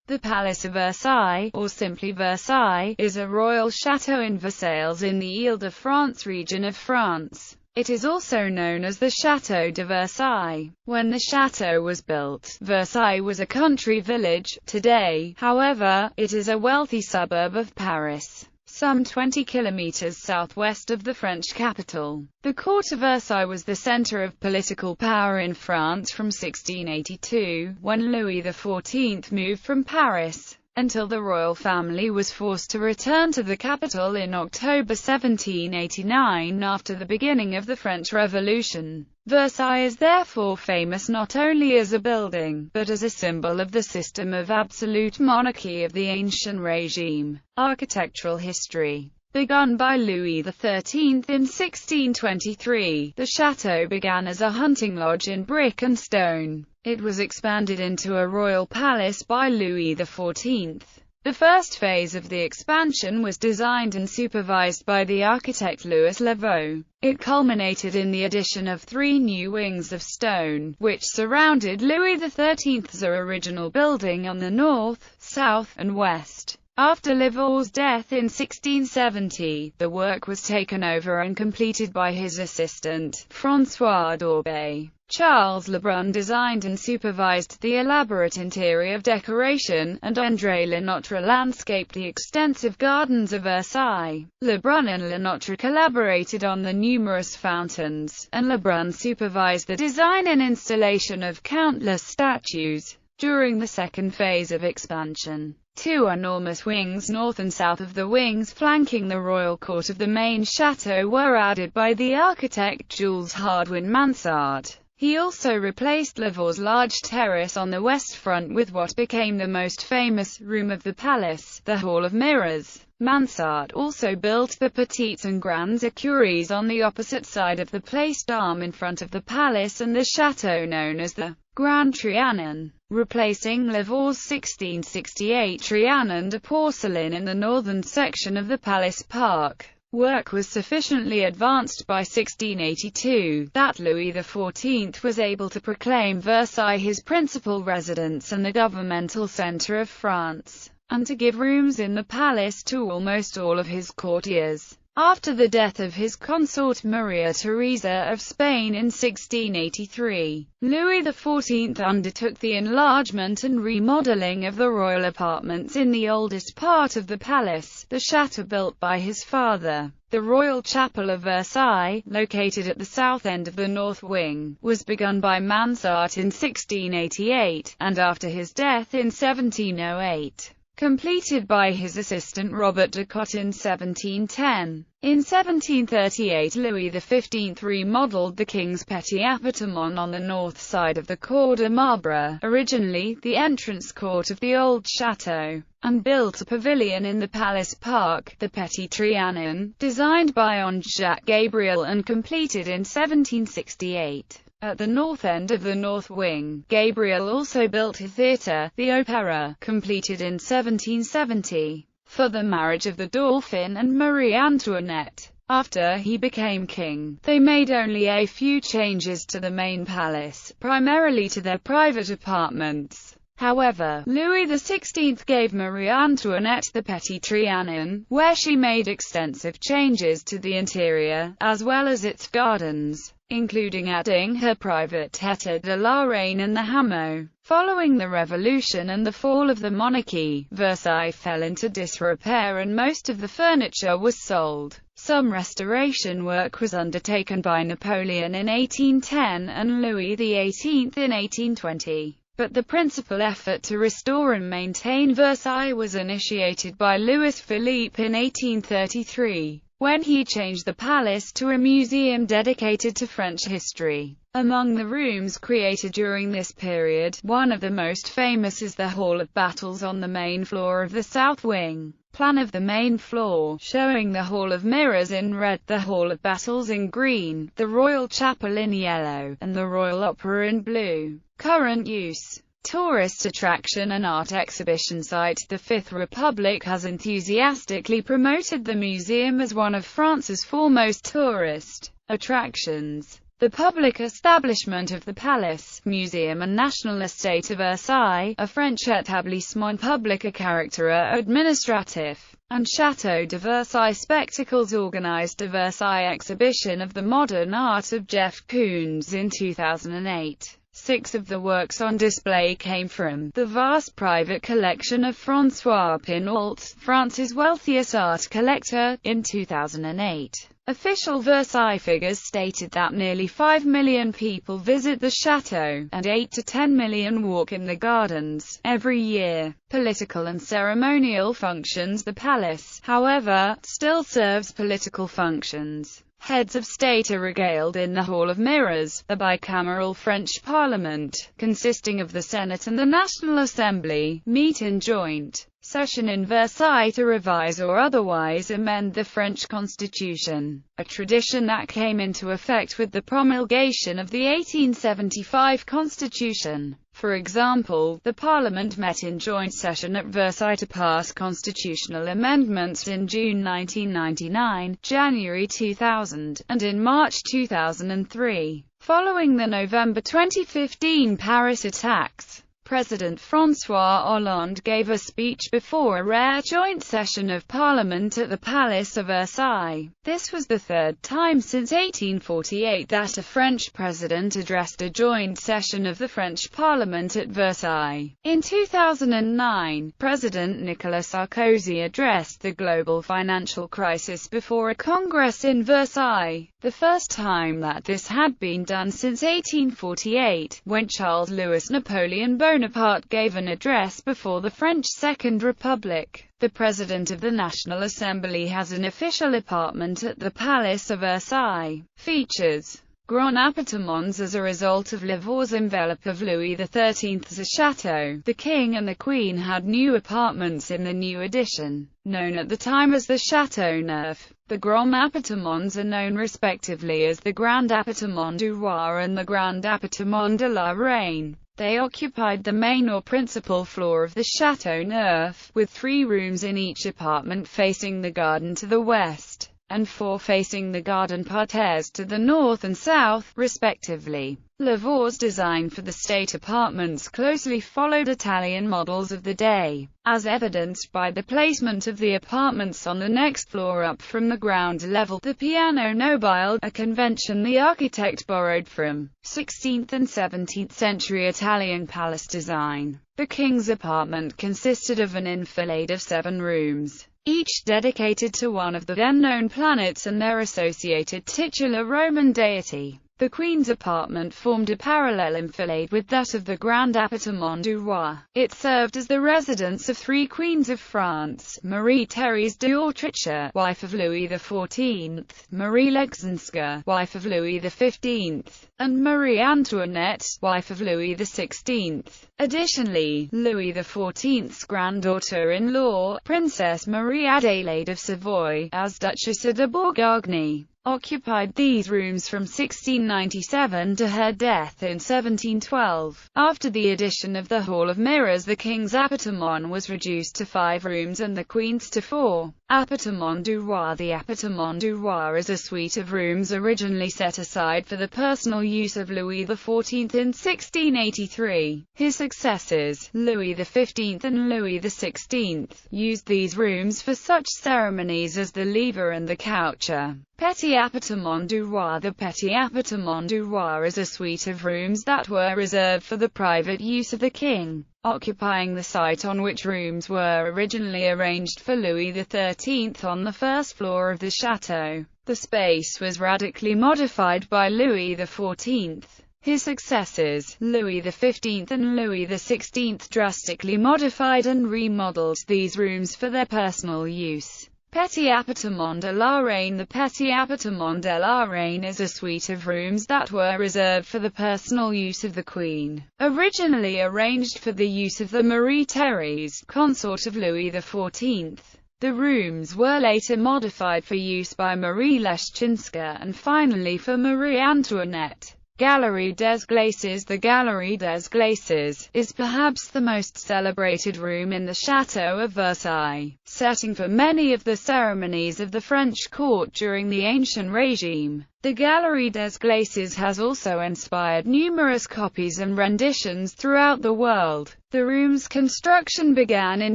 The Palace of Versailles, or simply Versailles, is a royal chateau in Versailles in the Île-de-France region of France. It is also known as the Château de Versailles. When the chateau was built, Versailles was a country village. Today, however, it is a wealthy suburb of Paris, some 20 kilometers southwest of the French capital. The court of Versailles was the center of political power in France from 1682, when Louis XIV moved from Paris, until the royal family was forced to return to the capital in October 1789 after the beginning of the French Revolution. Versailles is therefore famous not only as a building, but as a symbol of the system of absolute monarchy of the ancient regime. Architectural history. Begun by Louis XIII in 1623, the chateau began as a hunting lodge in brick and stone. It was expanded into a royal palace by Louis XIV. The first phase of the expansion was designed and supervised by the architect Louis Levaux. It culminated in the addition of 3 new wings of stone, which surrounded Louis XIII's original building on the north, south, and west. After Levaux's death in 1670, the work was taken over and completed by his assistant, François d'Orbay. Charles Lebrun designed and supervised the elaborate interior decoration, and André Lenotre landscaped the extensive gardens of Versailles. Lebrun and Lenotre collaborated on the numerous fountains, and Lebrun supervised the design and installation of countless statues. During the second phase of expansion, 2 enormous wings north and south of the wings flanking the royal court of the main chateau were added by the architect Jules Hardouin Mansart. He also replaced Levaux's large terrace on the west front with what became the most famous room of the palace, the Hall of Mirrors. Mansart also built the Petites and Grandes Écuries on the opposite side of the Place d'Armes in front of the palace and the chateau known as the Grand Trianon, replacing Levaux's 1668 Trianon de porcelain in the northern section of the palace park. Work was sufficiently advanced by 1682, that Louis XIV was able to proclaim Versailles his principal residence and the governmental center of France, and to give rooms in the palace to almost all of his courtiers. After the death of his consort Maria Theresa of Spain in 1683, Louis XIV undertook the enlargement and remodeling of the royal apartments in the oldest part of the palace, the château built by his father. The Royal Chapel of Versailles, located at the south end of the north wing, was begun by Mansart in 1688, and after his death in 1708, completed by his assistant Robert de Cotte in 1710. In 1738 Louis XV remodeled the King's Petit Appartement on the north side of the Cour de Marbre, originally the entrance court of the old chateau, and built a pavilion in the palace park, the Petit Trianon, designed by Henri-Jacques Gabriel and completed in 1768. At the north end of the north wing, Gabriel also built a theatre, the Opéra, completed in 1770, for the marriage of the Dauphin and Marie Antoinette. After he became king, they made only a few changes to the main palace, primarily to their private apartments. However, Louis XVI gave Marie Antoinette the Petit Trianon, where she made extensive changes to the interior, as well as its gardens, including adding her private Tête de la Reine and the Hameau. Following the Revolution and the fall of the monarchy, Versailles fell into disrepair and most of the furniture was sold. Some restoration work was undertaken by Napoleon in 1810 and Louis XVIII in 1820. But the principal effort to restore and maintain Versailles was initiated by Louis Philippe in 1833, when he changed the palace to a museum dedicated to French history. Among the rooms created during this period, one of the most famous is the Hall of Battles on the main floor of the south wing. Plan of the main floor, showing the Hall of Mirrors in red, the Hall of Battles in green, the Royal Chapel in yellow, and the Royal Opera in blue. Current use. Tourist attraction and art exhibition site. The Fifth Republic has enthusiastically promoted the museum as one of France's foremost tourist attractions. The public establishment of the Palace, Museum and National Estate of Versailles, a French établissement public à caractère administratif, and Château de Versailles spectacles organized a Versailles exhibition of the modern art of Jeff Koons in 2008. 6 of the works on display came from the vast private collection of François Pinault, France's wealthiest art collector, in 2008. Official Versailles figures stated that nearly 5 million people visit the chateau, and 8 to 10 million walk in the gardens, every year. Political and ceremonial functions. The palace, however, still serves political functions. Heads of state are regaled in the Hall of Mirrors, a bicameral French parliament, consisting of the Senate and the National Assembly, meet in joint session in Versailles to revise or otherwise amend the French Constitution, a tradition that came into effect with the promulgation of the 1875 Constitution. For example, the Parliament met in joint session at Versailles to pass constitutional amendments in June 1999, January 2000, and in March 2003. Following the November 2015 Paris attacks, President François Hollande gave a speech before a rare joint session of Parliament at the Palace of Versailles. This was the third time since 1848 that a French president addressed a joint session of the French Parliament at Versailles. In 2009, President Nicolas Sarkozy addressed the global financial crisis before a congress in Versailles, the first time that this had been done since 1848, when Charles-Louis Napoleon Bonaparte gave an address before the French Second Republic. The President of the National Assembly has an official apartment at the Palace of Versailles. Features: Grand appartements. As a result of Lavor's envelope of Louis XIII's chateau, the King and the Queen had new apartments in the new addition, known at the time as the Chateau Neuf. The Grand appartements are known respectively as the Grand appartement du Roi and the Grand appartement de la Reine. They occupied the main or principal floor of the Chateau Neuf, with 3 rooms in each apartment facing the garden to the west, and 4 facing the garden parterres to the north and south, respectively. Lavor's design for the state apartments closely followed Italian models of the day, as evidenced by the placement of the apartments on the next floor up from the ground level. The Piano Nobile, a convention the architect borrowed from 16th and 17th century Italian palace design. The king's apartment consisted of an enfilade of 7 rooms, each dedicated to one of the then-known planets and their associated titular Roman deity. The Queen's apartment formed a parallel enfilade with that of the Grand appartement du Roi. It served as the residence of 3 queens of France: Marie-Thérèse d'Autriche, wife of Louis XIV, Marie Leczinska, wife of Louis XV, and Marie Antoinette, wife of Louis XVI. Additionally, Louis XIV's granddaughter-in-law, Princess Marie Adélaïde of Savoy, as Duchess de Bourgogne, occupied these rooms from 1697 to her death in 1712. After the addition of the Hall of Mirrors, the King's appartement was reduced to 5 rooms and the Queen's to 4. Appartement du Roi. The Appartement du Roi is a suite of rooms originally set aside for the personal use of Louis XIV in 1683. His successors, Louis XV and Louis XVI, used these rooms for such ceremonies as the lever and the coucher. Petit Appartement du Roi. The Petit Appartement du Roi is a suite of rooms that were reserved for the private use of the king, occupying the site on which rooms were originally arranged for Louis XIII on the first floor of the chateau. The space was radically modified by Louis XIV. His successors, Louis XV and Louis XVI, drastically modified and remodeled these rooms for their personal use. Petit Appartement de la Reine. The Petit Appartement de la Reine is a suite of rooms that were reserved for the personal use of the Queen, originally arranged for the use of the Marie-Thérèse, consort of Louis XIV. The rooms were later modified for use by Marie Leczinska and finally for Marie Antoinette. Galerie des Glaces. The Galerie des Glaces is perhaps the most celebrated room in the Château of Versailles, setting for many of the ceremonies of the French court during the ancient regime. The Galerie des Glaces has also inspired numerous copies and renditions throughout the world. The room's construction began in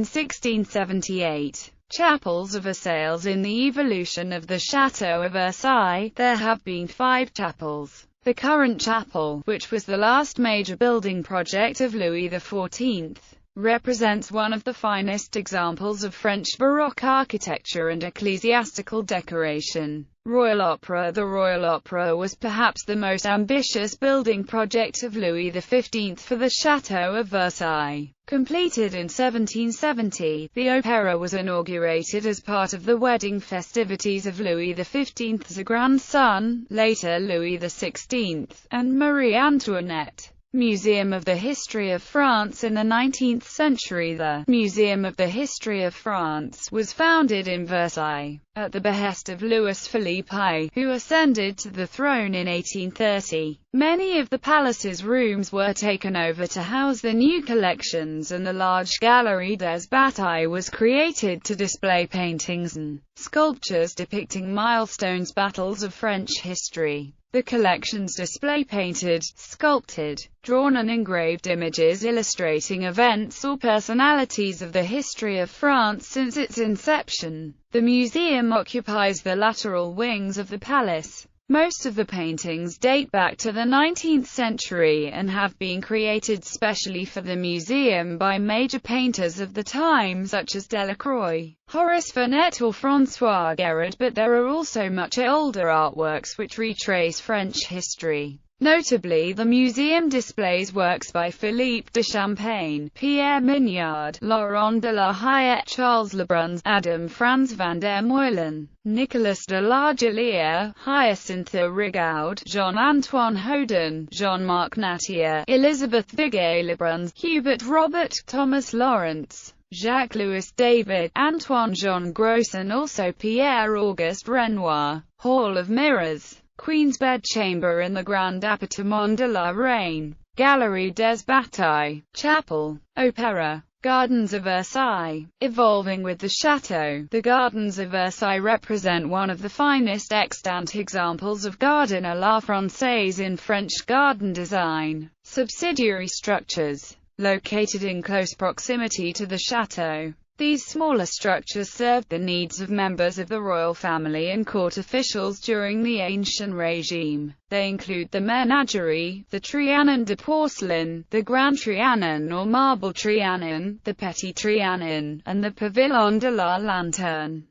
1678. Chapels of Versailles. In the evolution of the Château of Versailles, there have been 5 chapels. The current chapel, which was the last major building project of Louis XIV, represents one of the finest examples of French Baroque architecture and ecclesiastical decoration. Royal Opera. The Royal Opera was perhaps the most ambitious building project of Louis XV for the Château of Versailles. Completed in 1770, the opera was inaugurated as part of the wedding festivities of Louis XV's grandson, later Louis XVI, and Marie Antoinette. Museum of the History of France. In the 19th century, the Museum of the History of France was founded in Versailles, at the behest of Louis-Philippe, who ascended to the throne in 1830. Many of the palace's rooms were taken over to house the new collections, and the large Galerie des Batailles was created to display paintings and sculptures depicting milestones, battles of French history. The collections display painted, sculpted, drawn and engraved images illustrating events or personalities of the history of France since its inception. The museum occupies the lateral wings of the palace. Most of the paintings date back to the 19th century and have been created specially for the museum by major painters of the time such as Delacroix, Horace Vernet or François Gérard, but there are also much older artworks which retrace French history. Notably, the museum displays works by Philippe de Champagne, Pierre Mignard, Laurent de la Hayette, Charles Lebrun, Adam Franz van der Meulen, Nicolas de la Gallière, Hyacinthe Rigaud, Jean-Antoine Houdin, Jean-Marc Natia, Elizabeth Vigée Lebrun, Hubert Robert, Thomas Lawrence, Jacques-Louis David, Antoine-Jean Gros, and also Pierre-Auguste Renoir. Hall of Mirrors. Queen's Bedchamber in the Grand Appartement de la Reine. Galerie des Batailles. Chapel. Opera. Gardens of Versailles. Evolving with the Château, the Gardens of Versailles represent one of the finest extant examples of garden à la Française in French garden design. Subsidiary structures. Located in close proximity to the château, these smaller structures served the needs of members of the royal family and court officials during the ancient regime. They include the Menagerie, the Trianon de Porcelain, the Grand Trianon or Marble Trianon, the Petit Trianon, and the Pavillon de la Lanterne.